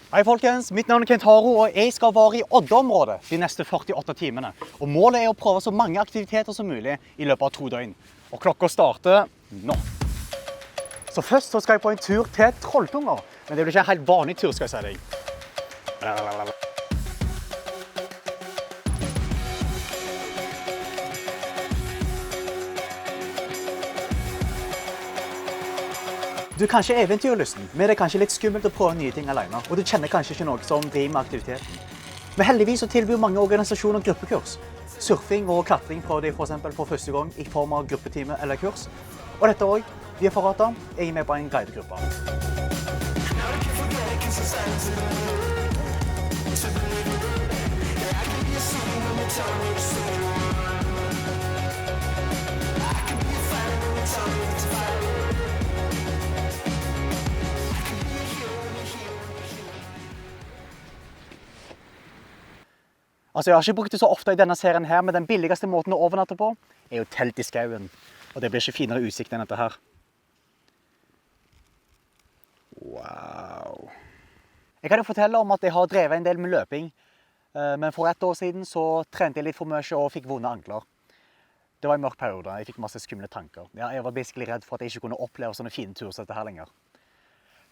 Hei folkens, mitt navn er Kent Haro, og jeg skal være i Odda-området de neste 48 timene. Og målet er å prøve så mange aktiviteter som mulig i løpet av 2 døgn. Og klokka starter nå. Så først så skal jeg på en tur til Trolltunga, men det blir ikke en helt vanlig tur, skal jeg si deg. Du er kanskje eventyrlysten, men det er kanskje litt skummelt å prøve nye ting alene, og du kjenner kanskje ikke noe som driver med aktiviteten. Men heldigvis så tilbyr mange organisasjoner gruppekurs. Surfing og klatring prøvde jeg for eksempel for første gang i form av gruppetime eller kurs. Og dette også, vi er forratet, jeg er med på en guidegruppe. Altså, jeg har ikke brukt det så ofte i denne serien her, men den billigste måten å overnatte på er jo telt i skauen. Og det blir ikke finere utsikt enn dette her. Wow. Jeg kan jo fortelle om at jeg har drevet en del med løping, men for 1 år siden så trente jeg litt for mye og fikk vonde ankler. Det var en mørk periode, jeg fikk masse skumle tanker. Ja, jeg var basically redd for at jeg ikke kunne oppleve sånne fine turer som dette her lenger.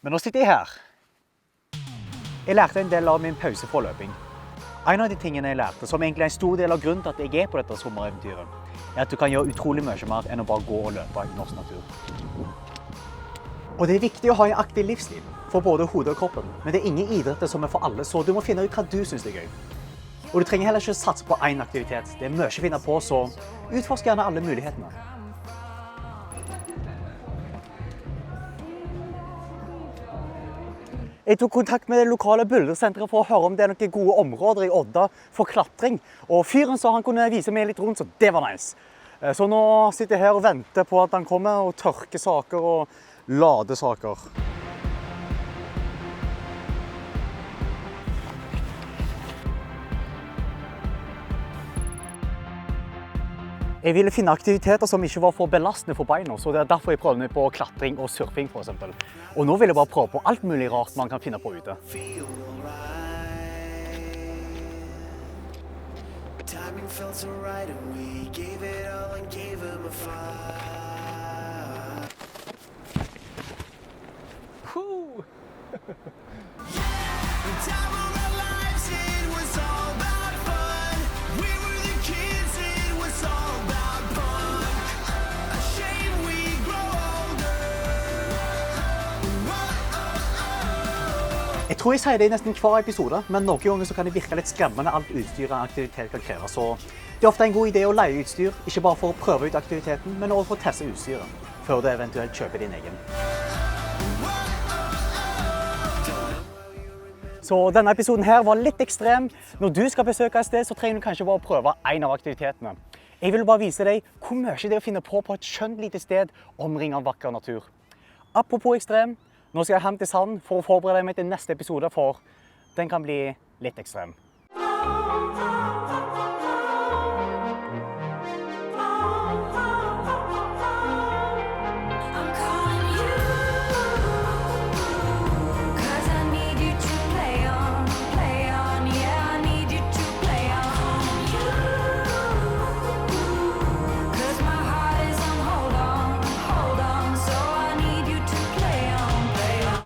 Men nå sitter jeg her. Jeg lærte en del av min pause fra løping. En av de tingene jeg lærte, som egentlig er en stor del av grunnen til at jeg er på dette sommereventyret, er at du kan gjøre utrolig mye mer enn å bare gå og løpe i norsk natur. Og det er viktig å ha en aktiv livsstil for både hodet og kroppen, men det er ingen idretter som er for alle, så du må finne ut hva du synes er gøy. Og du trenger heller ikke satse på en aktivitet. Det er mye å finne på, så utforsk gjerne alle mulighetene. Jeg tok kontakt med det lokale bouldersenteret for å høre om det er noen gode områder i Odda for klatring. Og fyren sa han kunne vise meg litt rundt, så det var nice. Så nå sitter jeg her og venter på at han kommer og tørker saker og lader saker. Jeg ville finne aktiviteter som ikke var for belastende for beina, så det er derfor jeg prøvde meg på klatring og surfing for eksempel. Og nå vil jeg bare prøve på alt mulig rart man kan finne på ute. Jeg tror jeg sier det i nesten hver episode, men noen ganger så kan det virke litt skremmende alt utstyret en aktivitet kan kreve. Så det er ofte en god idé å leie utstyr, ikke bare for å prøve ut aktiviteten, men også for å teste utstyret, før du eventuelt kjøper din egen. Så denne episoden her var litt ekstrem. Når du skal besøke et sted, så trenger du kanskje bare å prøve en av aktivitetene. Jeg vil bare vise deg hvor mye det er å finne på et skjønt lite sted omringet av vakker natur. Apropos ekstrem, nå skal jeg hjem til Sand for å forberede meg til neste episode, for den kan bli litt ekstrem.